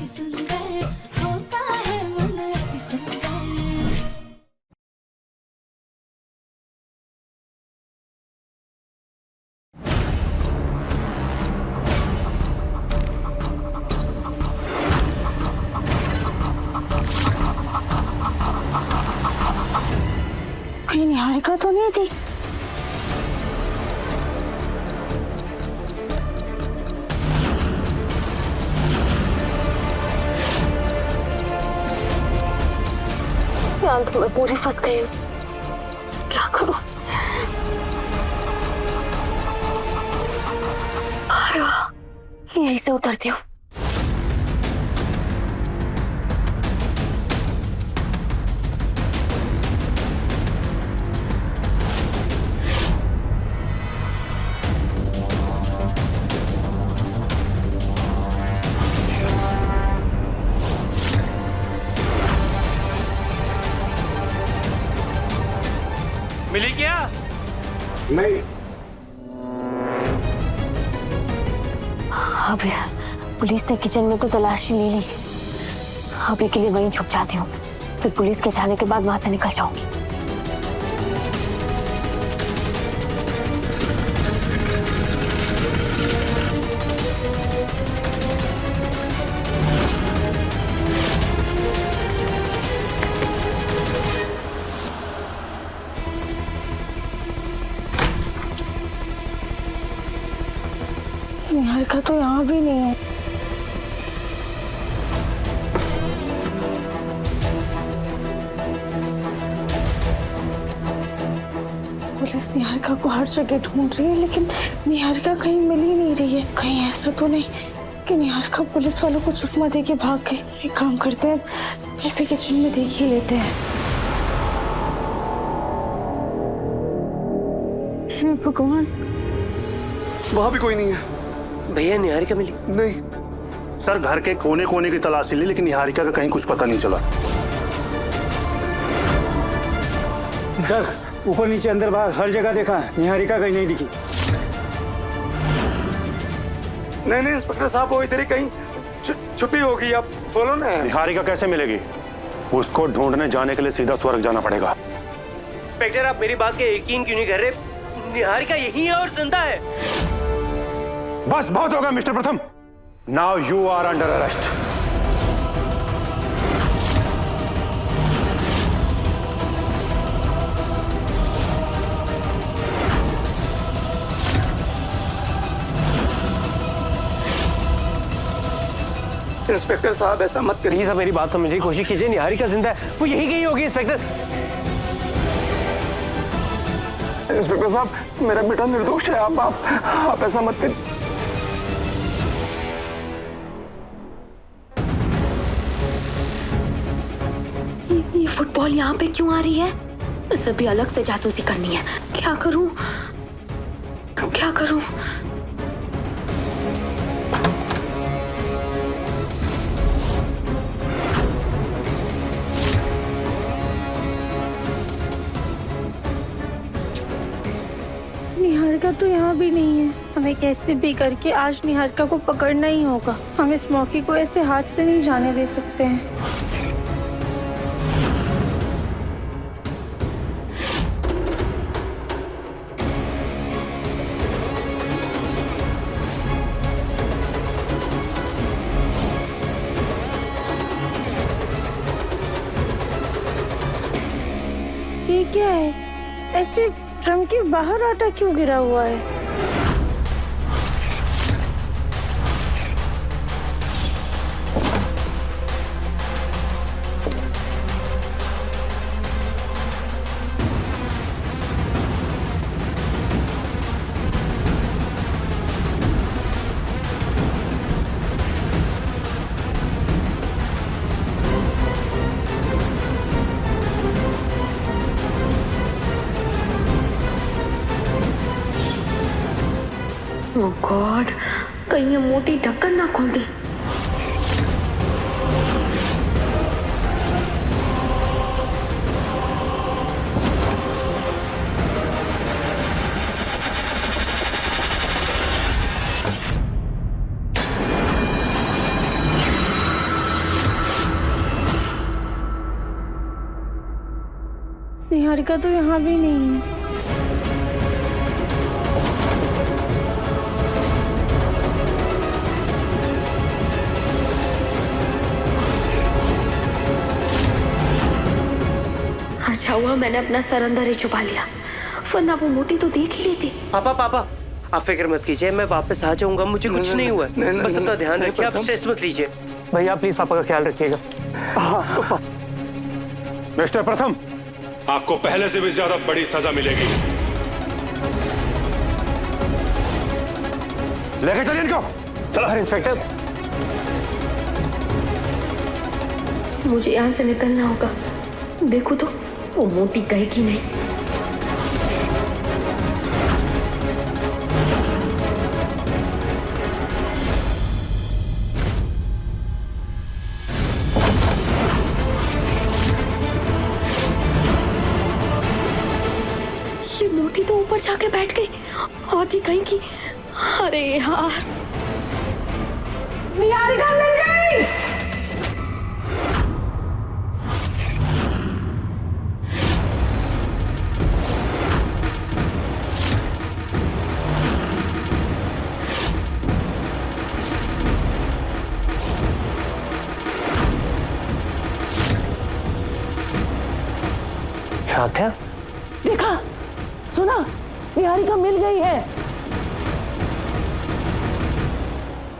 अति सुंदर होता है मन अति सुंदर। कहीं निहारिका तो नहीं थी? यार तो मैं पूरी फंस गई हूँ, क्या करूँ? अरे वाह, यहीं से उतरती हूँ। मिली क्या? नहीं। अब पुलिस ने किचन में तो तलाशी ले ली, अभी के लिए वहीं छुप जाती हूँ, फिर पुलिस के जाने के बाद वहां से निकल जाऊंगी। निहारिका तो यहाँ भी नहीं है। पुलिस निहारिका को हर जगह ढूंढ रही है, लेकिन निहारिका कहीं मिल ही नहीं रही है। कहीं ऐसा तो नहीं कि निहारिका पुलिस वालों को चकमा दे के भाग गई। एक काम करते हैं, फिर भी किचन में देख ही लेते हैं। हे भगवान, वहां भी कोई नहीं है। भैया निहारिका मिली? नहीं सर, घर के कोने कोने की तलाशी ली, लेकिन निहारिका का कहीं कुछ पता नहीं चला। सर ऊपर नीचे अंदर बाहर हर जगह देखा, निहारिका कहीं नहीं दिखी। नहीं इंस्पेक्टर साहब, वो इधर ही कहीं छुपी होगी। आप बोलो ना। निहारिका कैसे मिलेगी? उसको ढूंढने जाने के लिए सीधा स्वर्ग जाना पड़ेगा। इंस्पेक्टर, आप मेरी बात के यकीन क्यों नहीं कर रहे? निहारिका यही है और जिंदा है। बस बहुत होगा mister Pratham, now you are under arrest. Inspector साहब ऐसा मत करिए। प्लीज मेरी बात समझने की कोशिश कीजिए। निहारिका जिंदा है, वो यही कहीं होगी। इंस्पेक्टर साहब, मेरा बेटा निर्दोष है। आप ऐसा मत करिए। ये फुटबॉल यहाँ पे क्यों आ रही है? मुझे भी अलग से जासूसी करनी है। क्या करूं? क्या करूं? निहारिका तो यहाँ भी नहीं है। हमें कैसे भी करके आज निहारिका को पकड़ना ही होगा। हम इस मौके को ऐसे हाथ से नहीं जाने दे सकते हैं। ये क्या है? ऐसे ड्रम के बाहर आटा क्यों गिरा हुआ है? ओह गॉड, कहीं ये मोटी ढक्कन ना खोल दे। निहारिका तो यहाँ भी नहीं है। अच्छा हुआ मैंने अपना सर अंदर ही छुपा लिया, वरना वो मोटी तो देख ही लेती। पापा पापा आप फिक्र मत कीजिए, मैं वापस आ जाऊंगा, मुझे कुछ नहीं हुआ। बस अपना ध्यान रखिए, आप स्ट्रेस मत लीजिए। भैया प्लीज पापा का ख्याल रखिएगा। मिस्टर प्रथम, आपको पहले से भी ज्यादा बड़ी सजा मिलेगी। लेके चलिए इनको। चलो इंस्पेक्टर। मुझे यहाँ से निकलना होगा। देखो तो वो मोटी गई कि नहीं। ये मोटी तो ऊपर जाके बैठ गई, आधी कहीं की। अरे यार, निहारिका मिल गई। क्या? देखा, सुना, निहारिका मिल गई है।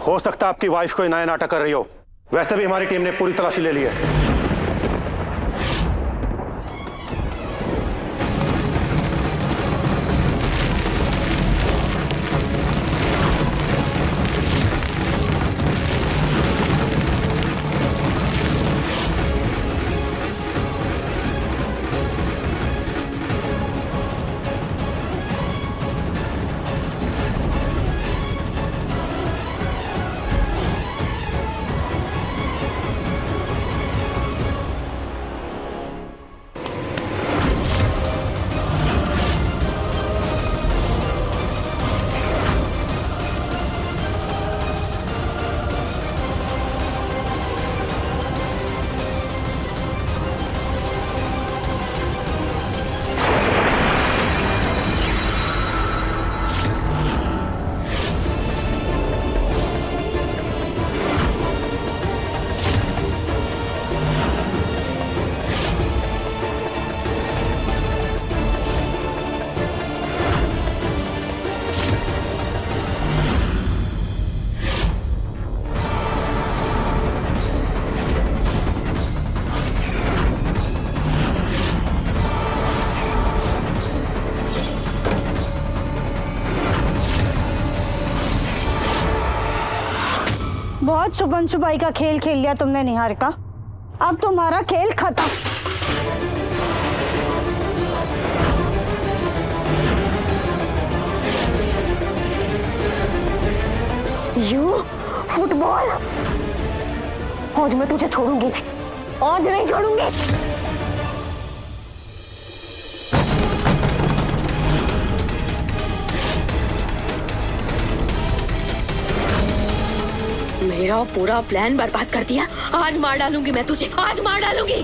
हो सकता है आपकी वाइफ कोई नया नाटक कर रही हो, वैसे भी हमारी टीम ने पूरी तलाशी ले ली है। बहुत छुपन छुपाई का खेल खेल लिया तुमने निहारिका, अब तुम्हारा खेल खत्म। यू फुटबॉल, आज मैं तुझे छोड़ूंगी, आज नहीं छोड़ूंगी। मेरा पूरा प्लान बर्बाद कर दिया। आज मार डालूंगी मैं तुझे, आज मार डालूंगी।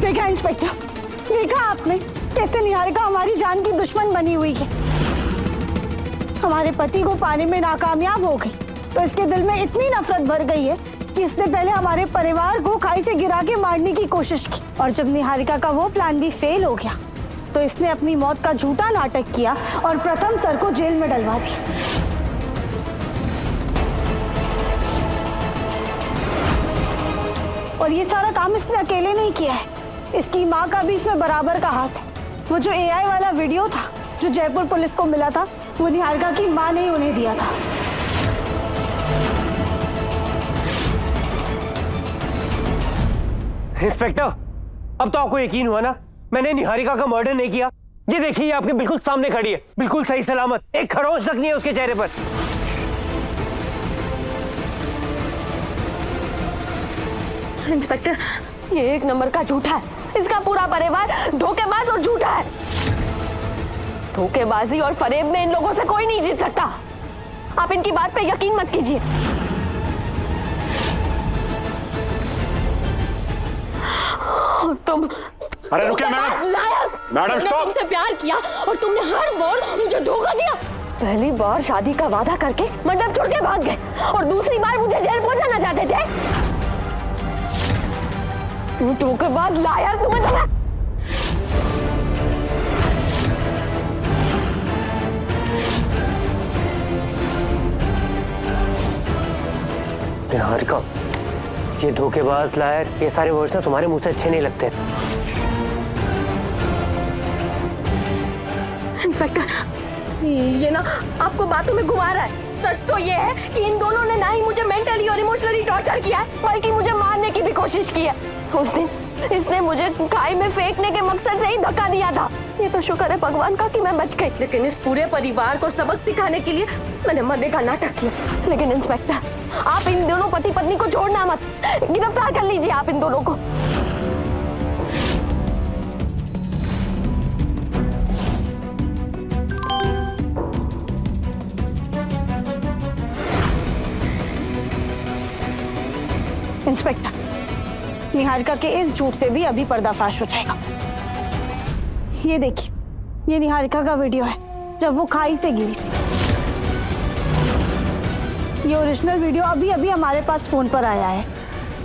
देखा इंस्पेक्टर, देखा आपने कैसे निहारिका हमारी जान की दुश्मन बनी हुई है। हमारे पति को पाने में नाकामयाब हो गई तो इसके दिल में इतनी नफरत भर गई है कि इसने पहले हमारे परिवार को खाई से गिरा के मारने की कोशिश की, और जब निहारिका का वो प्लान भी फेल हो गया तो इसने अपनी मौत का झूठा नाटक किया और प्रथम सर को जेल में डलवा दिया। और ये सारा काम इसने अकेले नहीं किया है, इसकी माँ का भी इसमें बराबर का हाथ है। वो जो AI वाला वीडियो था जो जयपुर पुलिस को मिला था, वो निहारिका की माँ ने ही उन्हें दिया था। इंस्पेक्टर, अब तो आपको यकीन हुआ ना, मैंने निहारिका का मर्डर नहीं किया। ये देखिए, ये आपके बिल्कुल सामने खड़ी है, बिल्कुल सही सलामत, एक खरोंच तक नहीं है उसके चेहरे पर। इंस्पेक्टर, ये एक नंबर का झूठा है, इसका पूरा परिवार धोखेबाज और झूठा है। धोखेबाजी और फरेब में इन लोगों से कोई नहीं जीत सकता। आप इनकी बात पे यकीन मत कीजिए। तुम अरे रुकिए मैडम। लायर! मैडम, मैंने स्टॉप! तुमसे प्यार किया और तुमने हर बार मुझे धोखा दिया। पहली बार शादी का वादा करके मंडप छोड़ के भाग गए और दूसरी बार मुझे जेल पहुंचाना चाहते थे। तुम धोखेबाज, लायर! तुम्हें तो मैं निहारिका, ये धोखेबाज, लायर, ये सारे वर्ड्स ना तुम्हारे मुंह से अच्छे नहीं लगते। इंस्पेक्टर, ये ना आपको बातों में घुमा रहा है। सच तो ये है कि इन दोनों ने ना ही मुझे मेंटली और इमोशनली टॉर्चर किया है, बल्कि मुझे मारने की भी कोशिश की है। उस दिन इसने मुझे खाई में फेंकने के मकसद से ही धक्का दिया था। ये तो शुक्र है भगवान का कि मैं बच गई, लेकिन इस पूरे परिवार को सबक सिखाने के लिए मैंने मरने का नाटक किया। लेकिन इंस्पेक्टर, आप इन दोनों पति पत्नी को छोड़ना मत, गिरफ्तार कर लीजिए आप इन दोनों को। इंस्पेक्टर, निहारिका के इस झूठ से भी अभी पर्दाफाश हो जाएगा। ये देखिए, ये निहारिका का वीडियो है जब वो खाई से गिरी थी। ये ओरिजिनल वीडियो अभी अभी हमारे पास फोन पर आया है,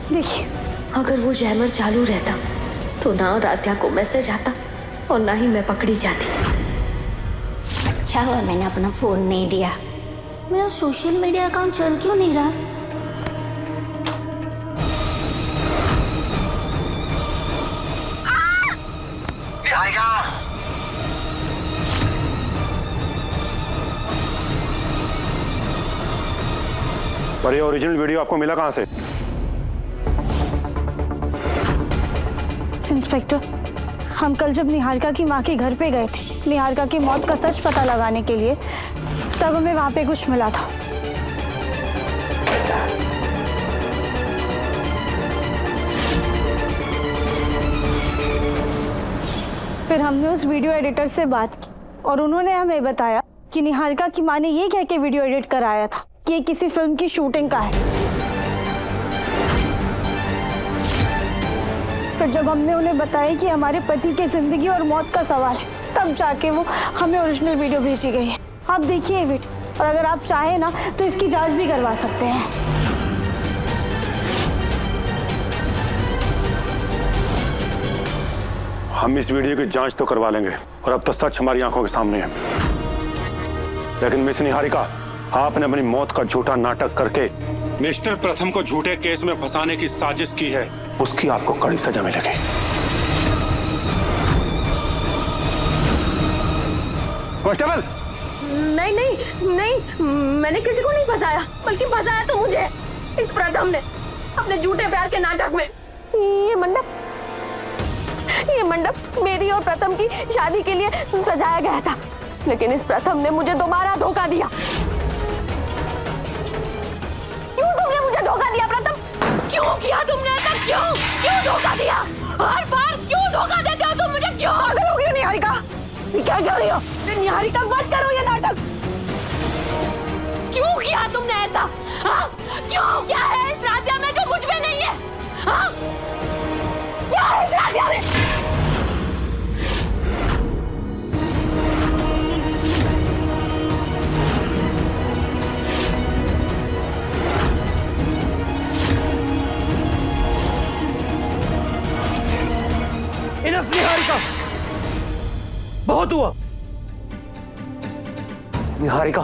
देखिए। अगर वो जैमर चालू रहता तो ना राध्या को मैसेज आता और ना ही मैं पकड़ी जाती। अच्छा हुआ मैंने अपना फोन नहीं दिया। मेरा सोशल मीडिया अकाउंट चल क्यों नहीं रहा? पर ये ओरिजिनल वीडियो आपको मिला कहां से? इंस्पेक्टर, हम कल जब निहारिका की माँ के घर पे गए थे निहारिका की मौत का सच पता लगाने के लिए, तब हमें वहाँ पे कुछ मिला था। फिर हमने उस वीडियो एडिटर से बात की और उन्होंने हमें बताया कि निहारिका की माँ ने ये कह के वीडियो एडिट कराया था कि ये किसी फिल्म की शूटिंग का है। फिर जब हमने उन्हें बताया कि हमारे पति की जिंदगी और मौत का सवाल है, तब जाके वो हमें ओरिजिनल वीडियो भेजी गई है। आप देखिए ये वीडियो, और अगर आप चाहें ना तो इसकी जांच भी करवा सकते हैं। हम इस वीडियो की जांच तो करवा लेंगे और अब तो सच हमारी आंखों के सामने है। लेकिन मिस निहारिका, आपने अपनी मौत का झूठा नाटक करके मिस्टर प्रथम को झूठे केस में फंसाने की साजिश की है, उसकी आपको कड़ी सजा मिलेगी। कांस्टेबल! नहीं नहीं नहीं, मैंने किसी को नहीं फंसाया, बल्कि फंसाया तो मुझे इस प्रथम ने अपने झूठे प्यार के नाटक में। ये मंडप मेरी और प्रथम की शादी के लिए सजाया गया था, लेकिन इस प्रथम ने मुझे दोबारा धोखा दिया। क्यों तुमने मुझे धोखा दिया प्रथम? क्यों किया तुमने ऐसा? क्यों धोखा दिया? हर बार क्यों धोखा देते हो तुम मुझे? क्यों? पागल हो गई हो निहारिका? क्या कर रही हो? निहारिका मत करो ये नाटक। क्यों किया तुमने ऐसा? हाँ? क्यों? क्या है इस राध्या में जो मुझ में नहीं है? हाँ? क्या है इस राध्या में? इनफ निहारिका, बहुत हुआ। निहारिका,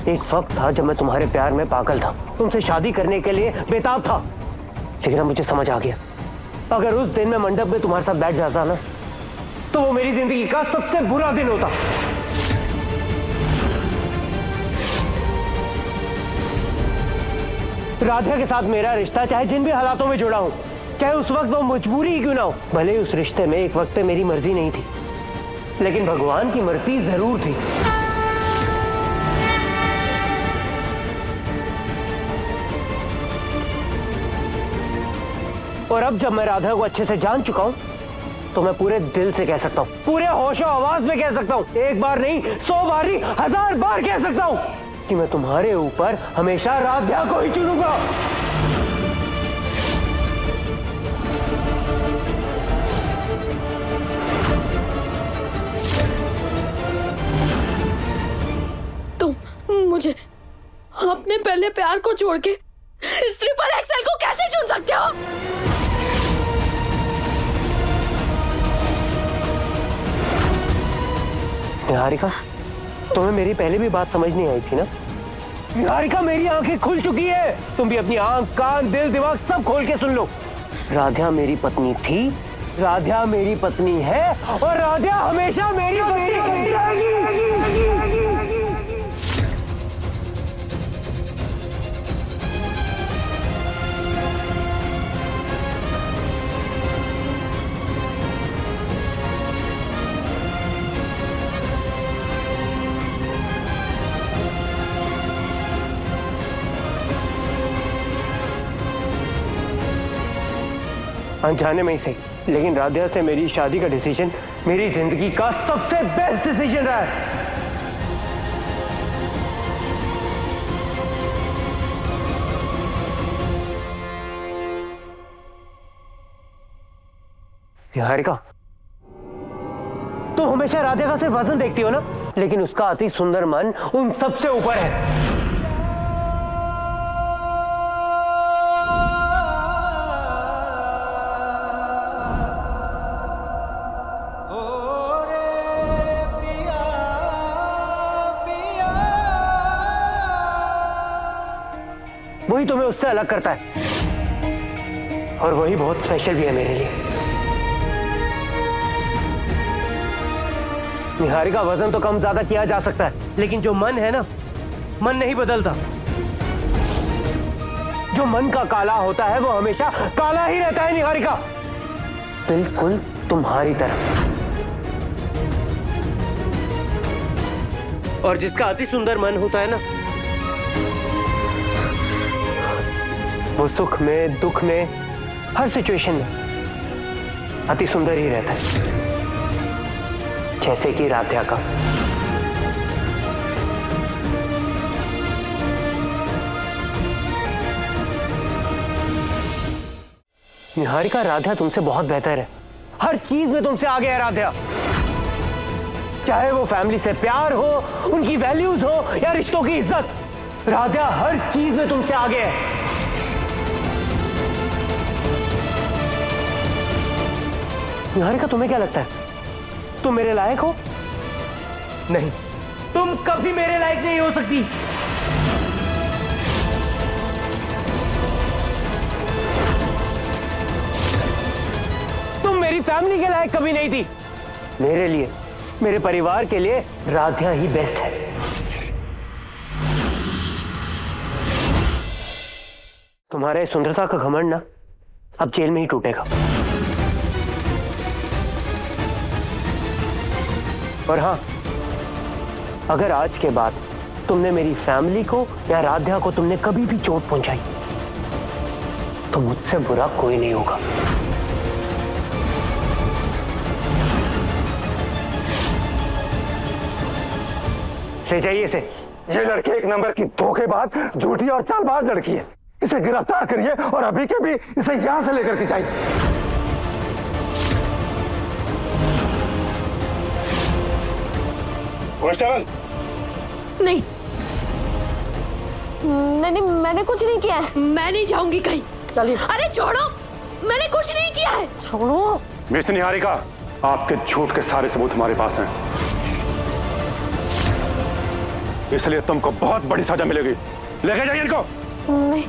एक वक्त था जब मैं तुम्हारे प्यार में पागल था, तुमसे शादी करने के लिए बेताब था, लेकिन अब मुझे समझ आ गया, अगर उस दिन मैं मंडप में तुम्हारे साथ बैठ जाता ना, तो वो मेरी जिंदगी का सबसे बुरा दिन होता। राधिका के साथ मेरा रिश्ता चाहे जिन भी हालातों में जुड़ा हो, चाहे उस वक्त वो मजबूरी ही क्यों ना हो, भले उस रिश्ते में एक वक्त मेरी मर्जी नहीं थी, लेकिन भगवान की मर्जी जरूर थी। और अब जब मैं राधा को अच्छे से जान चुका हूं, तो मैं पूरे दिल से कह सकता हूँ, पूरे होशो आवाज में कह सकता हूँ, एक बार नहीं 100 बार नहीं 1000 बार कह सकता हूँ कि मैं तुम्हारे ऊपर हमेशा राध्या को ही चुनूंगा। तुम मुझे अपने पहले प्यार को छोड़ के इस ट्रिपल एक्सेल को कैसे चुन सकते हो? निहारिका, तुम्हें मेरी पहले भी बात समझ नहीं आई थी ना? निहारिका, मेरी आंखें खुल चुकी है। तुम भी अपनी आंख, कान, दिल, दिमाग सब खोल के सुन लो। राध्या मेरी पत्नी थी, राध्या मेरी पत्नी है और राध्या हमेशा मेरी पत्नी रहेगी। अनजाने में ही सही, लेकिन राध्या से मेरी शादी का डिसीजन मेरी जिंदगी का सबसे बेस्ट डिसीजन रहा है। निहारिका, तुम हमेशा राध्या का सिर्फ वजन देखती हो ना, लेकिन उसका अति सुंदर मन उन सबसे ऊपर है। वही तुम्हें उससे अलग करता है और वही बहुत स्पेशल भी है मेरे लिए। निहारिका, वजन तो कम ज्यादा किया जा सकता है, लेकिन जो मन है ना, मन नहीं बदलता। जो मन का काला होता है वो हमेशा काला ही रहता है निहारिका, बिल्कुल तुम्हारी तरह। और जिसका अति सुंदर मन होता है ना, वो सुख में, दुख में, हर सिचुएशन में अति सुंदर ही रहता है, जैसे कि राध्या का। निहारिका, राध्या तुमसे बहुत बेहतर है, हर चीज में तुमसे आगे है राध्या। चाहे वो फैमिली से प्यार हो, उनकी वैल्यूज हो या रिश्तों की इज्जत, राध्या हर चीज में तुमसे आगे है। निहारिका, तुम्हें क्या लगता है तुम मेरे लायक हो? नहीं, तुम कभी मेरे लायक नहीं हो सकती। तुम मेरी फैमिली के लायक कभी नहीं थी। मेरे लिए, मेरे परिवार के लिए राध्या ही बेस्ट है। तुम्हारे सुंदरता का घमंड ना अब जेल में ही टूटेगा। और हाँ, अगर आज के बाद तुमने मेरी फैमिली को या राध्या को तुमने कभी भी चोट पहुंचाई, तो मुझसे बुरा कोई नहीं होगा। ले जाइए इसे। ये लड़की एक नंबर की धोखेबाज, झूठी और चालबाज लड़की है। इसे गिरफ्तार करिए और अभी के भी इसे यहां से लेकर के जाइए। कांस्टेबल, नहीं नहीं, मैंने कुछ नहीं किया है। मैं नहीं जाऊंगी कहीं। चलिए। अरे छोड़ो, मैंने कुछ नहीं किया है। छोड़ो। मिस निहारिका, आपके झूठ के सारे सबूत हमारे पास हैं, इसलिए तुमको बहुत बड़ी सजा मिलेगी। लेके जाइए इनको। नहीं,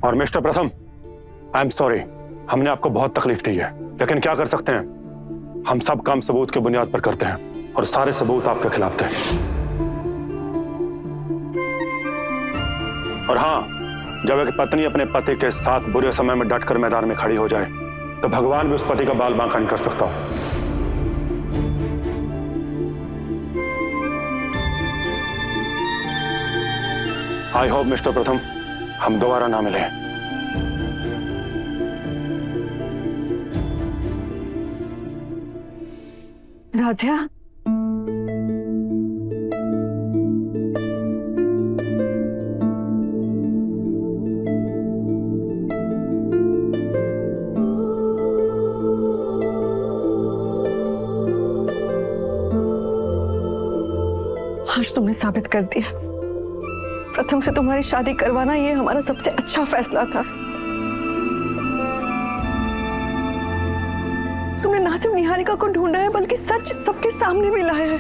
और मिस्टर प्रथम, आई एम सॉरी, हमने आपको बहुत तकलीफ दी है, लेकिन क्या कर सकते हैं, हम सब काम सबूत के बुनियाद पर करते हैं और सारे सबूत आपके खिलाफ थे। और हाँ, जब एक पत्नी अपने पति के साथ बुरे समय में डटकर मैदान में खड़ी हो जाए, तो भगवान भी उस पति का बाल बांका नहीं कर सकता। आई होप मिस्टर प्रथम हम दोबारा ना मिले। राध्या, आज तुमने साबित कर दिया प्रथम से तुम्हारी शादी करवाना ये हमारा सबसे अच्छा फैसला था। तुमने ना सिर्फ निहारिका को ढूंढा है बल्कि सच सबके सामने भी लाया है।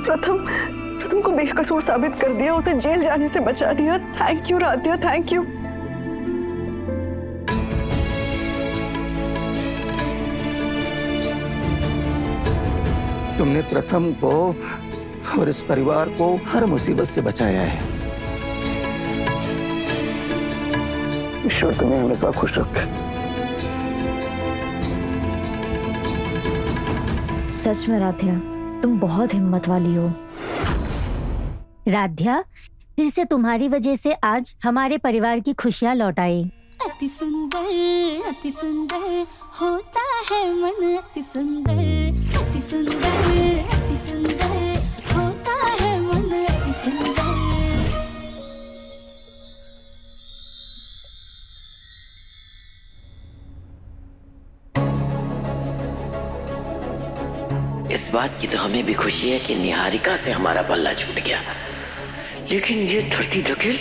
प्रथम को बेकसूर साबित कर दिया, उसे जेल जाने से बचा दिया। Thank you Radhya, thank you. तुमने प्रथम को और इस परिवार को हर मुसीबत से बचाया है। ईश्वर तुम्हें हमेशा खुश रखे। सच में राध्या, तुम बहुत हिम्मत वाली हो। राध्या, फिर से तुम्हारी वजह से आज हमारे परिवार की खुशियाँ लौट आई। अति सुंदर होता है मन, अति सुंदर होता है मन, अति सुंदर। इस बात की तो हमें भी खुशी है कि निहारिका से हमारा बल्ला छूट गया, लेकिन ये धरती धकेल,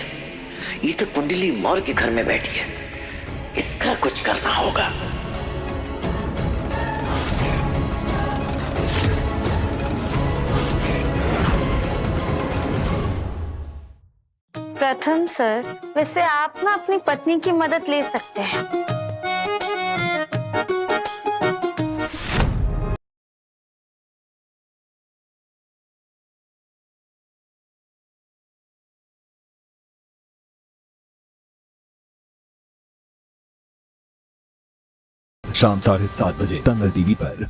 ये तो कुंडली मौर्य के घर में बैठी है, इसका कुछ करना होगा। प्रथम सर, वैसे आप ना अपनी पत्नी की मदद ले सकते हैं। शाम 7:30 बजे दंगल टीवी पर।